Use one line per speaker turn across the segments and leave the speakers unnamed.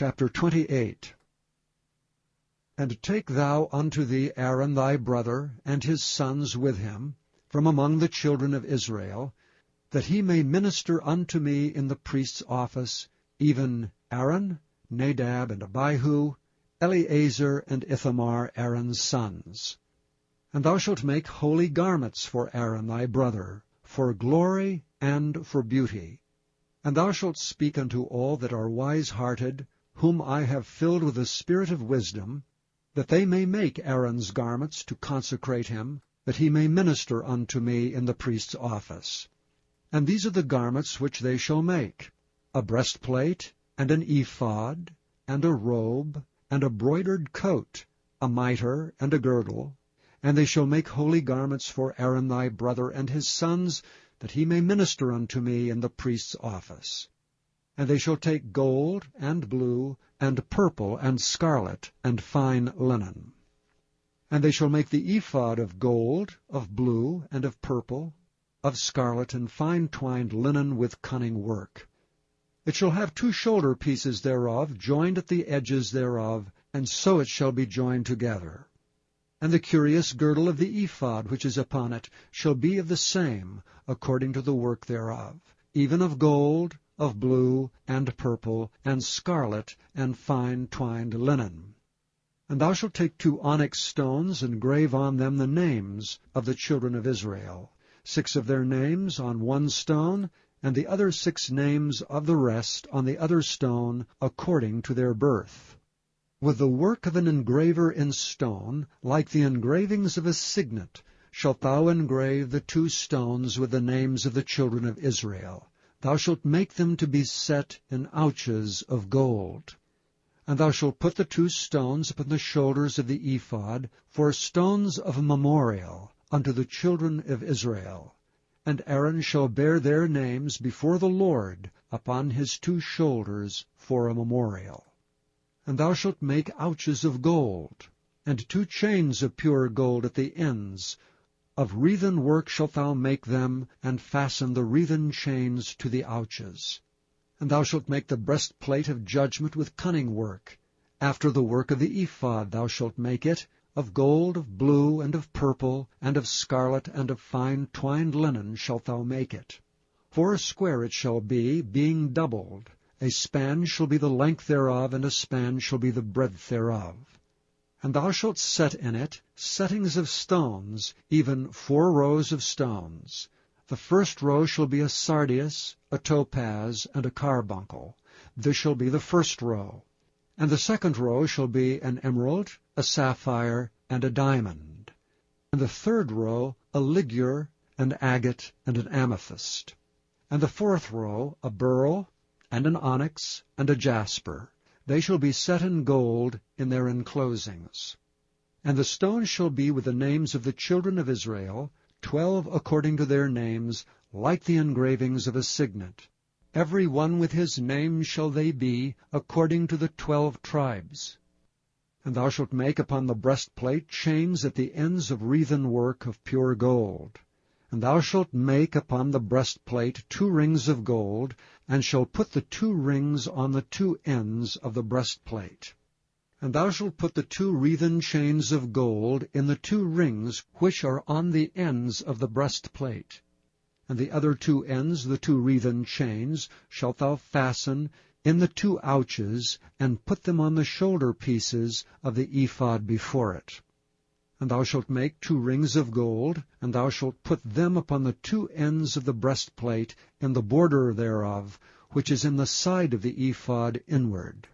chapter 28. And take thou unto thee Aaron thy brother, and his sons with him, from among the children of Israel, that he may minister unto me in the priest's office, even Aaron, Nadab, and Abihu, Eleazar, and Ithamar, Aaron's sons. And thou shalt make holy garments for Aaron thy brother, for glory and for beauty. And thou shalt speak unto all that are wise-hearted, whom I have filled with the spirit of wisdom, that they may make Aaron's garments to consecrate him, that he may minister unto me in the priest's office. And these are the garments which they shall make: a breastplate, and an ephod, and a robe, and a broidered coat, a mitre, and a girdle. And they shall make holy garments for Aaron thy brother and his sons, that he may minister unto me in the priest's office. And they shall take gold, and blue, and purple, and scarlet, and fine linen. And they shall make the ephod of gold, of blue, and of purple, of scarlet, and fine twined linen with cunning work. It shall have 2 shoulder pieces thereof, joined at the edges thereof, and so it shall be joined together. And the curious girdle of the ephod which is upon it shall be of the same, according to the work thereof, even of gold, of blue, and purple, and scarlet, and fine twined linen. And thou shalt take 2 onyx stones, and grave on them the names of the children of Israel, 6 of their names on one stone, and the other 6 names of the rest on the other stone, according to their birth. With the work of an engraver in stone, like the engravings of a signet, shalt thou engrave the 2 stones with the names of the children of Israel. Thou shalt make them to be set in ouches of gold. And thou shalt put the 2 stones upon the shoulders of the ephod, for stones of memorial unto the children of Israel. And Aaron shall bear their names before the Lord upon his 2 shoulders for a memorial. And thou shalt make ouches of gold, and 2 chains of pure gold at the ends. Of wreathen work shalt thou make them, and fasten the wreathen chains to the ouches. And thou shalt make the breastplate of judgment with cunning work. After the work of the ephod thou shalt make it, of gold, of blue, and of purple, and of scarlet, and of fine twined linen shalt thou make it. 4 square it shall be, being doubled. A span shall be the length thereof, and a span shall be the breadth thereof. And thou shalt set in it settings of stones, even 4 rows of stones. The first row shall be a sardius, a topaz, and a carbuncle. This shall be the first row. And the second row shall be an emerald, a sapphire, and a diamond. And the third row a ligure, an agate, and an amethyst. And the 4th row a beryl, and an onyx, and a jasper. They shall be set in gold in their enclosings. And the stones shall be with the names of the children of Israel, 12 according to their names, like the engravings of a signet. Every one with his name shall they be, according to the 12 tribes. And thou shalt make upon the breastplate chains at the ends of wreathen work of pure gold. And thou shalt make upon the breastplate 2 rings of gold, and shalt put the 2 rings on the 2 ends of the breastplate. And thou shalt put the 2 wreathen chains of gold in the 2 rings which are on the ends of the breastplate. And the other 2 ends, the 2 wreathen chains, shalt thou fasten in the 2 ouches, and put them on the shoulder pieces of the ephod before it. And thou shalt make 2 rings of gold, and thou shalt put them upon the 2 ends of the breastplate in the border thereof, which is in the side of the ephod inward.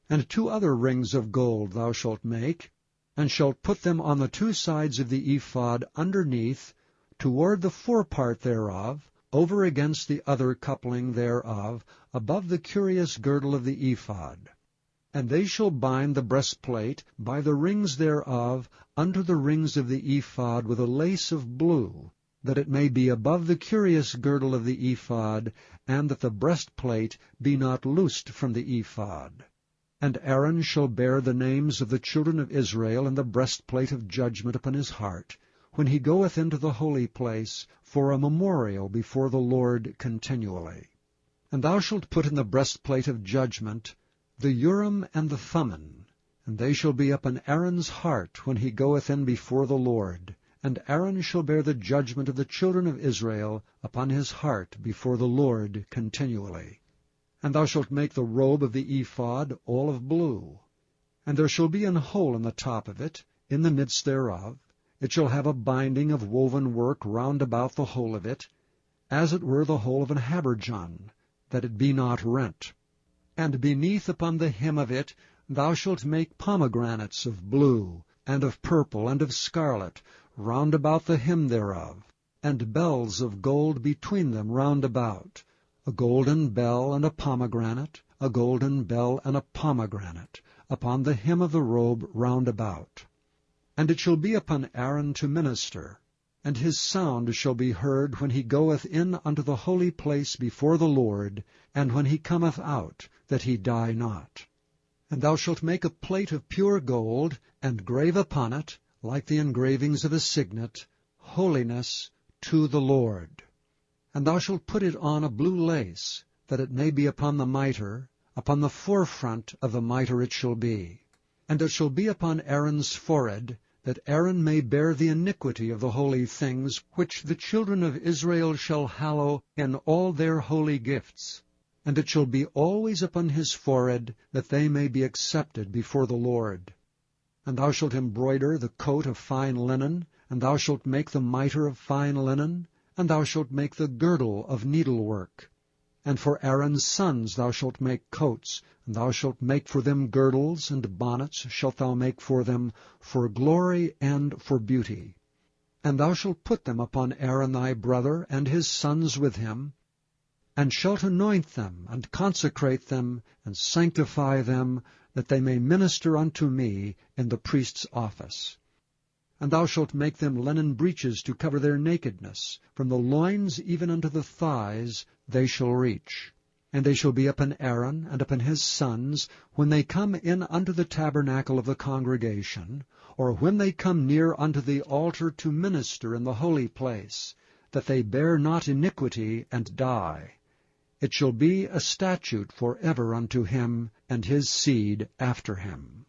And 2 other rings of gold thou shalt make, and shalt put them on the 2 sides of the ephod underneath, toward the forepart thereof, over against the other coupling thereof, above the curious girdle of the ephod. And they shall bind the breastplate by the rings thereof unto the rings of the ephod with a lace of blue, that it may be above the curious girdle of the ephod, and that the breastplate be not loosed from the ephod. And Aaron shall bear the names of the children of Israel in the breastplate of judgment upon his heart, when he goeth into the holy place, for a memorial before the Lord continually. And thou shalt put in the breastplate of judgment the Urim and the Thummim, and they shall be upon Aaron's heart when he goeth in before the Lord. And Aaron shall bear the judgment of the children of Israel upon his heart before the Lord continually. And thou shalt make the robe of the ephod all of blue. And there shall be an hole in the top of it, in the midst thereof. It shall have a binding of woven work round about the hole of it, as it were the hole of an habergeon, that it be not rent. And beneath upon the hem of it thou shalt make pomegranates of blue, and of purple, and of scarlet, round about the hem thereof, and bells of gold between them round about, a golden bell and a pomegranate, a golden bell and a pomegranate, upon the hem of the robe round about. And it shall be upon Aaron to minister, and his sound shall be heard when he goeth in unto the holy place before the Lord, and when he cometh out, that he die not. And thou shalt make a plate of pure gold, and grave upon it, like the engravings of a signet, holiness to the Lord. And thou shalt put it on a blue lace, that it may be upon the mitre, upon the forefront of the mitre it shall be. And it shall be upon Aaron's forehead, that Aaron may bear the iniquity of the holy things, which the children of Israel shall hallow in all their holy gifts. And it shall be always upon his forehead, that they may be accepted before the Lord. And thou shalt embroider the coat of fine linen, and thou shalt make the mitre of fine linen, and thou shalt make the girdle of needlework. And for Aaron's sons thou shalt make coats, and thou shalt make for them girdles, and bonnets shalt thou make for them, for glory and for beauty. And thou shalt put them upon Aaron thy brother, and his sons with him, and shalt anoint them, and consecrate them, and sanctify them, that they may minister unto me in the priest's office. And thou shalt make them linen breeches to cover their nakedness, from the loins even unto the thighs they shall reach. And they shall be upon Aaron and upon his sons, when they come in unto the tabernacle of the congregation, or when they come near unto the altar to minister in the holy place, that they bear not iniquity and die. It shall be a statute for ever unto him and his seed after him.